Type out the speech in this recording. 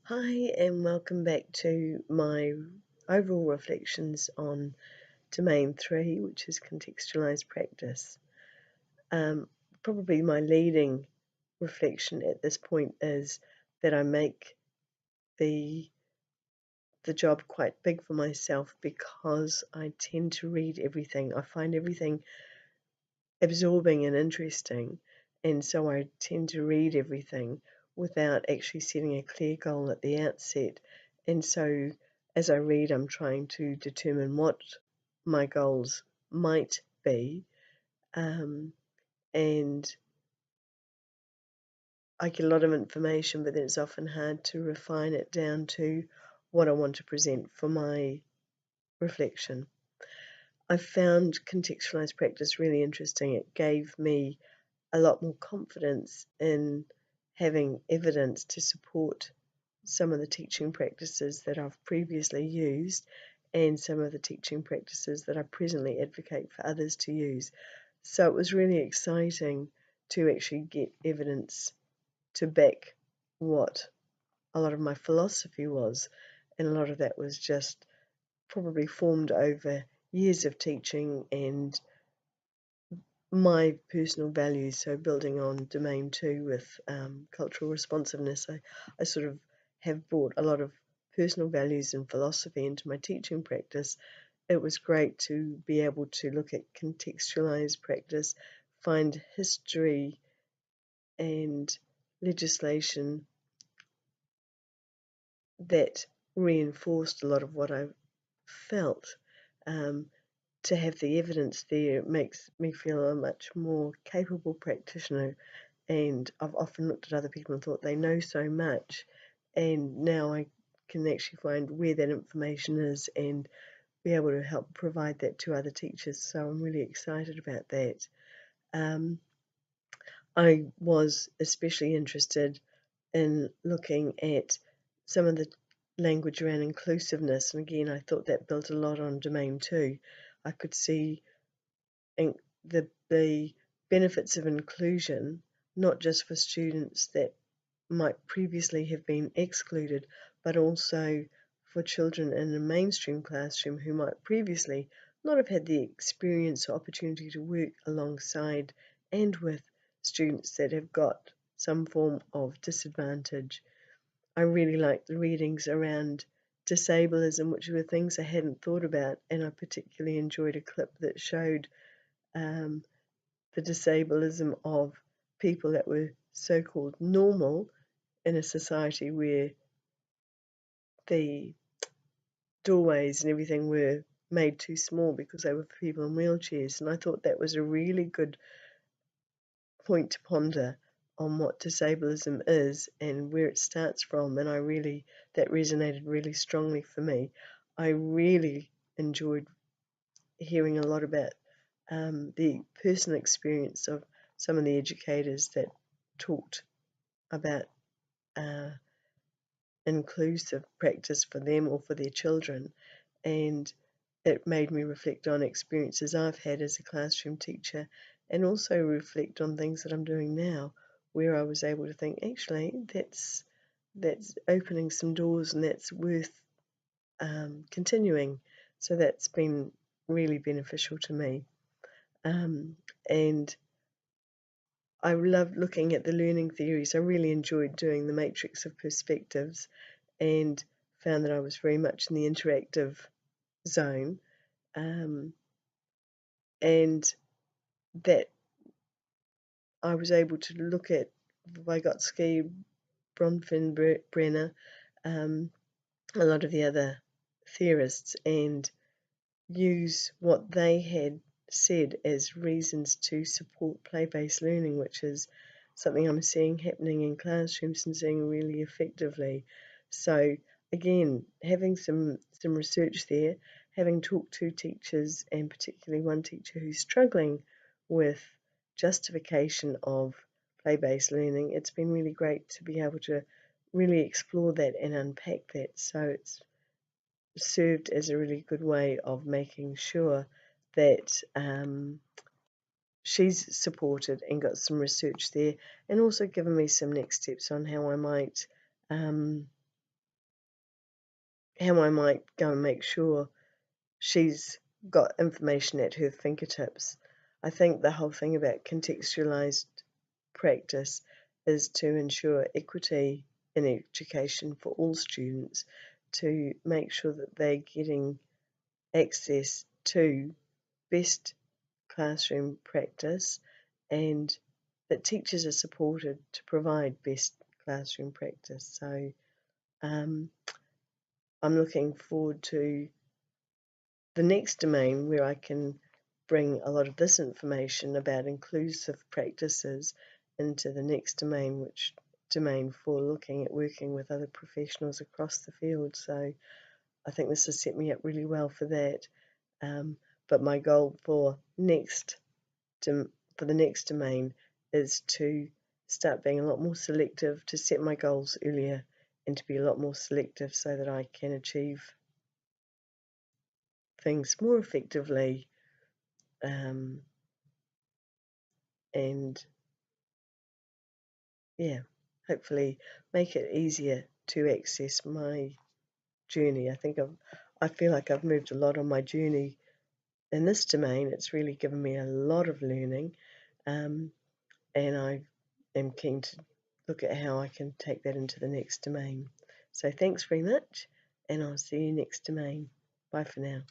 Hi, and welcome back to my overall reflections on Domain 3, which is contextualized practice. Probably my leading reflection at this point is that I make the job quite big for myself because I tend to read everything. I find everything absorbing and interesting, and so I tend to read everything without actually setting a clear goal at the outset. And so as I read, I'm trying to determine what my goals might be, and I get a lot of information, but then it's often hard to refine it down to what I want to present for my reflection. I found contextualized practice really interesting. It gave me a lot more confidence in having evidence to support some of the teaching practices that I've previously used and some of the teaching practices that I presently advocate for others to use. So it was really exciting to actually get evidence to back what a lot of my philosophy was, and a lot of that was just probably formed over years of teaching and my personal values. So building on Domain 2 with cultural responsiveness, I sort of have brought a lot of personal values and philosophy into my teaching practice. It was great to be able to look at contextualized practice, find history and legislation that reinforced a lot of what I felt. Um, to have the evidence there makes me feel a much more capable practitioner, and I've often looked at other people and thought they know so much, and now I can actually find where that information is and be able to help provide that to other teachers. So I'm really excited about that. I was especially interested in looking at some of the language around inclusiveness, and again I thought that built a lot on Domain 2. I could see the benefits of inclusion, not just for students that might previously have been excluded, but also for children in a mainstream classroom who might previously not have had the experience or opportunity to work alongside and with students that have got some form of disadvantage. I really liked the readings around disableism, which were things I hadn't thought about, and I particularly enjoyed a clip that showed um, the disableism of people that were so-called normal in a society where the doorways and everything were made too small because they were for people in wheelchairs. And I thought that was a really good point to ponder on what disableism is and where it starts from. And that resonated really strongly for me. I really enjoyed hearing a lot about the personal experience of some of the educators that talked about uh, inclusive practice for them or for their children, and it made me reflect on experiences I've had as a classroom teacher and also reflect on things that I'm doing now where I was able to think, actually, that's opening some doors and that's worth continuing. So that's been really beneficial to me. And I loved looking at the learning theories. I really enjoyed doing the matrix of perspectives and found that I was very much in the interactive zone, and that I was able to look at Vygotsky, Bronfenbrenner, um, a lot of the other theorists, and use what they had said as reasons to support play-based learning, which is something I'm seeing happening in classrooms and seeing really effectively. So again, having some research there, having talked to teachers and particularly one teacher who's struggling with justification of play-based learning, it's been really great to be able to really explore that and unpack that. So it's served as a really good way of making sure that she's supported and got some research there, and also given me some next steps on how I might how I might go and make sure she's got information at her fingertips. I think the whole thing about contextualized practice is to ensure equity in education for all students, to make sure that they're getting access to best classroom practice and that teachers are supported to provide best classroom practice. So um, I'm looking forward to the next domain where I can bring a lot of this information about inclusive practices into the next domain, which domain for looking at working with other professionals across the field. So I think this has set me up really well for that. But my goal for the next domain is to start being a lot more selective, to set my goals earlier, and to be a lot more selective so that I can achieve things more effectively, um, and yeah, hopefully make it easier to access my journey. I feel like I've moved a lot on my journey in this domain. It's really given me a lot of learning, um, and I am keen to look at how I can take that into the next domain. So thanks very much, and I'll see you next domain. Bye for now.